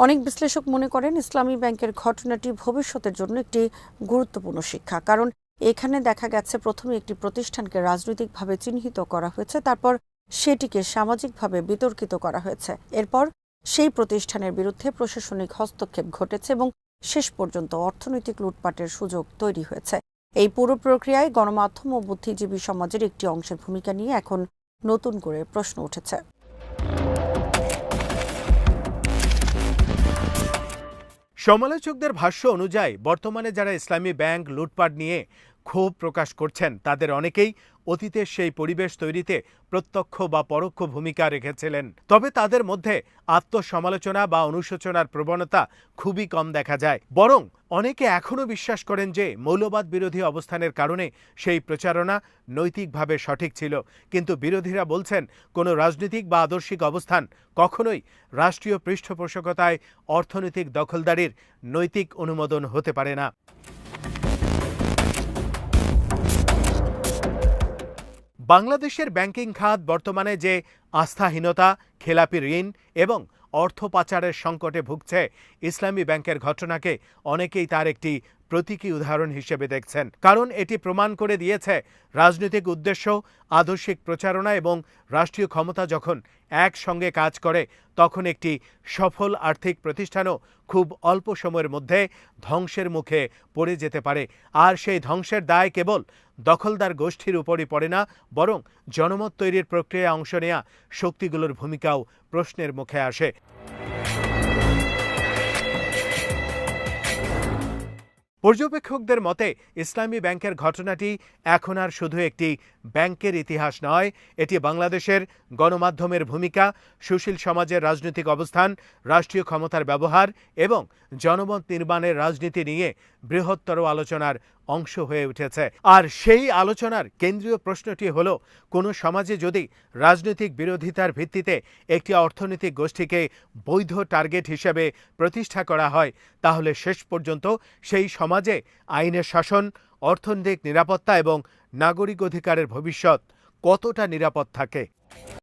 অনেক বিশ্লেষক মনে করেন ইসলামী ব্যাংকের ঘটনাটি ভবিষ্যতের জন্য একটি গুরুত্বপূর্ণ শিক্ষা। কারণ এখানে দেখা গেছে প্রথমে একটি প্রতিষ্ঠানকে রাজনৈতিকভাবে চিহ্নিত করা হয়েছে, তারপর সেটিকে সামাজিকভাবে বিতর্কিত করা হয়েছে। এরপর সেই প্রতিষ্ঠানের বিরুদ্ধে প্রশাসনিক হস্তক্ষেপ ঘটেছে এবং শেষ পর্যন্ত অর্থনৈতিক লুটপাটের সুযোগ তৈরি হয়েছে। এই পুরো প্রক্রিয়ায় গণমাধ্যম ও বুদ্ধিজীবী সমাজের একটি অংশের ভূমিকা নিয়ে এখন নতুন করে প্রশ্ন উঠেছে। সমালোচকদের ভাষ্য অনুযায়ী বর্তমানে যারা ইসলামী ব্যাংক লুটপাট নিয়ে ক্ষোভ প্রকাশ করছেন তাদের অনেকেই অতীতের সেই পরিবেশ তৈরিতে প্রত্যক্ষ বা পরোক্ষ ভূমিকা রেখেছিলেন। তবে তাদের মধ্যে আত্মসমালোচনা বা অনুশোচনার প্রবণতা খুবই কম দেখা যায়। বরং অনেকে এখনও বিশ্বাস করেন যে মৌলবাদ বিরোধী অবস্থানের কারণে সেই প্রচারণা নৈতিকভাবে সঠিক ছিল। কিন্তু বিরোধীরা বলছেন কোনো রাজনৈতিক বা আদর্শিক অবস্থান কখনোই রাষ্ট্রীয় পৃষ্ঠপোষকতায় অর্থনৈতিক দখলদারির নৈতিক অনুমোদন হতে পারে না। বাংলাদেশের ব্যাংকিং খাত বর্তমানে যে আস্থাহীনতা, খেলাপি ঋণ এবং অর্থ পাচারের সংকটে ভুগছে, ইসলামী ব্যাংকের ঘটনাকে অনেকেই তার একটি প্রতীকী উদাহরণ হিসেবে দেখছেন। কারণ এটি প্রমাণ করে দিয়েছে রাজনৈতিক উদ্দেশ্য, আদর্শিক প্রচারণা এবং রাষ্ট্রীয় ক্ষমতা যখন একসঙ্গে কাজ করে তখন একটি সফল আর্থিক প্রতিষ্ঠানও খুব অল্প সময়ের মধ্যে ধ্বংসের মুখে পড়ে যেতে পারে। আর সেই ধ্বংসের দায় কেবল দখলদার গোষ্ঠীর উপরই পড়ে না, বরং জনমত তৈরির প্রক্রিয়ায় অংশ নেয়া শক্তিগুলোর ভূমিকাও প্রশ্নের মুখে আসে। পর্যবেক্ষকদের মতে ইসলামী ব্যাংকের ঘটনাটি এখন আর শুধু একটি ব্যাংকের ইতিহাস নয়, এটি বাংলাদেশের গণমাধ্যমের ভূমিকা, সুশীল সমাজের রাজনৈতিক অবস্থান, রাষ্ট্রীয় ক্ষমতার ব্যবহার এবং জনমত নির্মাণের রাজনীতি নিয়ে বৃহত্তর আলোচনার অংশ হয়ে উঠেছে। আর সেই আলোচনার কেন্দ্রীয় প্রশ্নটি হল, কোনো সমাজে যদি রাজনৈতিক বিরোধিতার ভিত্তিতে একটি অর্থনৈতিক গোষ্ঠীকে বৈধ টার্গেট হিসেবে প্রতিষ্ঠা করা হয়, তাহলে শেষ পর্যন্ত সেই সমাজে আইনের শাসন, অর্থনৈতিক নিরাপত্তা এবং নাগরিক অধিকারের ভবিষ্যৎ কতটা নিরাপদ থাকে।